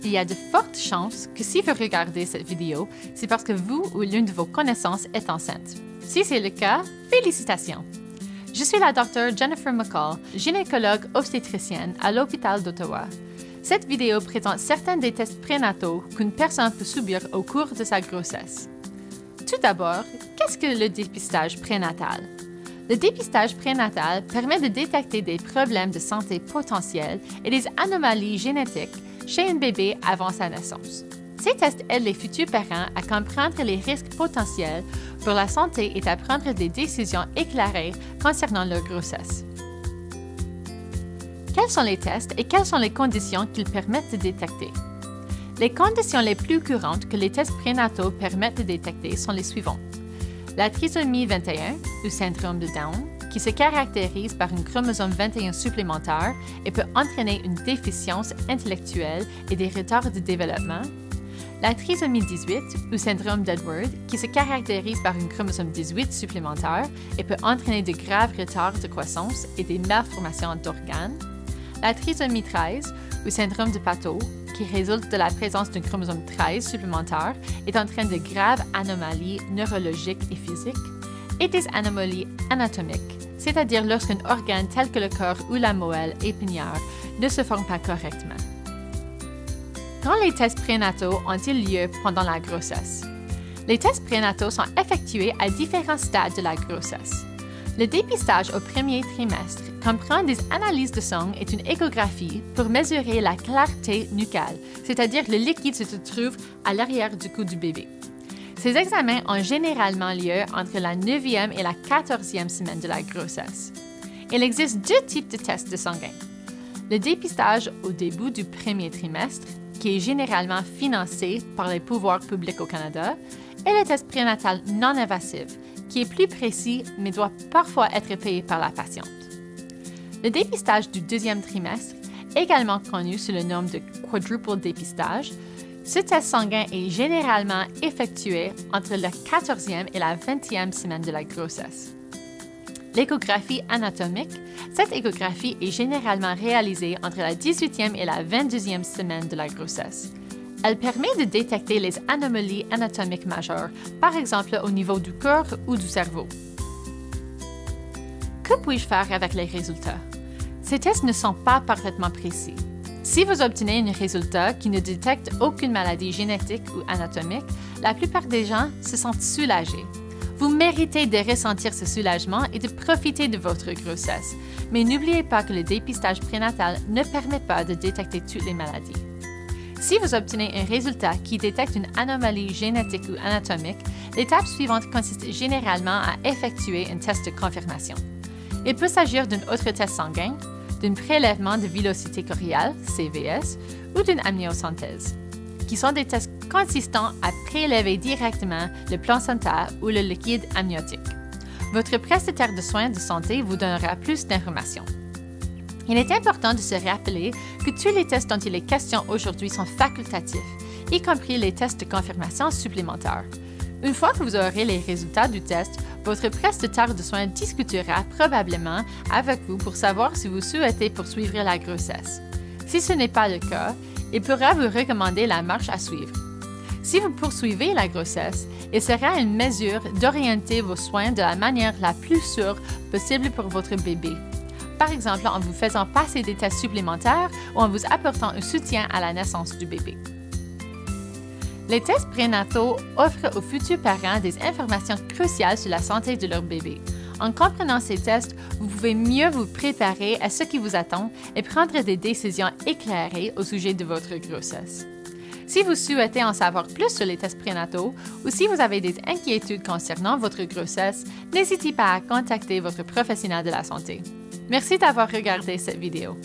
Il y a de fortes chances que si vous regardez cette vidéo, c'est parce que vous ou l'une de vos connaissances est enceinte. Si c'est le cas, félicitations! Je suis la Dr. Jennifer McCall, gynécologue obstétricienne à l'hôpital d'Ottawa. Cette vidéo présente certains des tests prénataux qu'une personne peut subir au cours de sa grossesse. Tout d'abord, qu'est-ce que le dépistage prénatal? Le dépistage prénatal permet de détecter des problèmes de santé potentiels et des anomalies génétiques chez un bébé avant sa naissance. Ces tests aident les futurs parents à comprendre les risques potentiels pour la santé et à prendre des décisions éclairées concernant leur grossesse. Quels sont les tests et quelles sont les conditions qu'ils permettent de détecter? Les conditions les plus courantes que les tests prénataux permettent de détecter sont les suivantes. La trisomie 21, ou syndrome de Down, qui se caractérise par un chromosome 21 supplémentaire et peut entraîner une déficience intellectuelle et des retards de développement. La trisomie 18, ou syndrome d'Edward, qui se caractérise par un chromosome 18 supplémentaire et peut entraîner de graves retards de croissance et des malformations d'organes. La trisomie 13, ou syndrome de Pateau, qui résulte de la présence d'un chromosome 13 supplémentaire, est entraîne de graves anomalies neurologiques et physiques, et des anomalies anatomiques, c'est-à-dire lorsqu'un organe tel que le corps ou la moelle épinière ne se forme pas correctement. Quand les tests prénataux ont-ils lieu pendant la grossesse? Les tests prénataux sont effectués à différents stades de la grossesse. Le dépistage au premier trimestre comprend des analyses de sang et une échographie pour mesurer la clarté nucale, c'est-à-dire le liquide se trouve à l'arrière du cou du bébé. Ces examens ont généralement lieu entre la 9e et la 14e semaine de la grossesse. Il existe deux types de tests de sanguin. Le dépistage au début du premier trimestre, qui est généralement financé par les pouvoirs publics au Canada, et le test prénatal non invasif, qui est plus précis mais doit parfois être payé par la patiente. Le dépistage du deuxième trimestre, également connu sous le nom de quadruple dépistage, ce test sanguin est généralement effectué entre la 14e et la 20e semaine de la grossesse. L'échographie anatomique, cette échographie est généralement réalisée entre la 18e et la 22e semaine de la grossesse. Elle permet de détecter les anomalies anatomiques majeures, par exemple au niveau du cœur ou du cerveau. Que puis-je faire avec les résultats? Ces tests ne sont pas parfaitement précis. Si vous obtenez un résultat qui ne détecte aucune maladie génétique ou anatomique, la plupart des gens se sentent soulagés. Vous méritez de ressentir ce soulagement et de profiter de votre grossesse, mais n'oubliez pas que le dépistage prénatal ne permet pas de détecter toutes les maladies. Si vous obtenez un résultat qui détecte une anomalie génétique ou anatomique, l'étape suivante consiste généralement à effectuer un test de confirmation. Il peut s'agir d'un autre test sanguin, d'un prélèvement de vélocité choriale, CVS, ou d'une amniosynthèse, qui sont des tests consistant à prélever directement le placenta ou le liquide amniotique. Votre prestataire de soins de santé vous donnera plus d'informations. Il est important de se rappeler que tous les tests dont il est question aujourd'hui sont facultatifs, y compris les tests de confirmation supplémentaires. Une fois que vous aurez les résultats du test, votre prestataire de soins discutera probablement avec vous pour savoir si vous souhaitez poursuivre la grossesse. Si ce n'est pas le cas, il pourra vous recommander la marche à suivre. Si vous poursuivez la grossesse, il sera une mesure d'orienter vos soins de la manière la plus sûre possible pour votre bébé. Par exemple, en vous faisant passer des tests supplémentaires ou en vous apportant un soutien à la naissance du bébé. Les tests prénataux offrent aux futurs parents des informations cruciales sur la santé de leur bébé. En comprenant ces tests, vous pouvez mieux vous préparer à ce qui vous attend et prendre des décisions éclairées au sujet de votre grossesse. Si vous souhaitez en savoir plus sur les tests prénataux ou si vous avez des inquiétudes concernant votre grossesse, n'hésitez pas à contacter votre professionnel de la santé. Merci d'avoir regardé cette vidéo.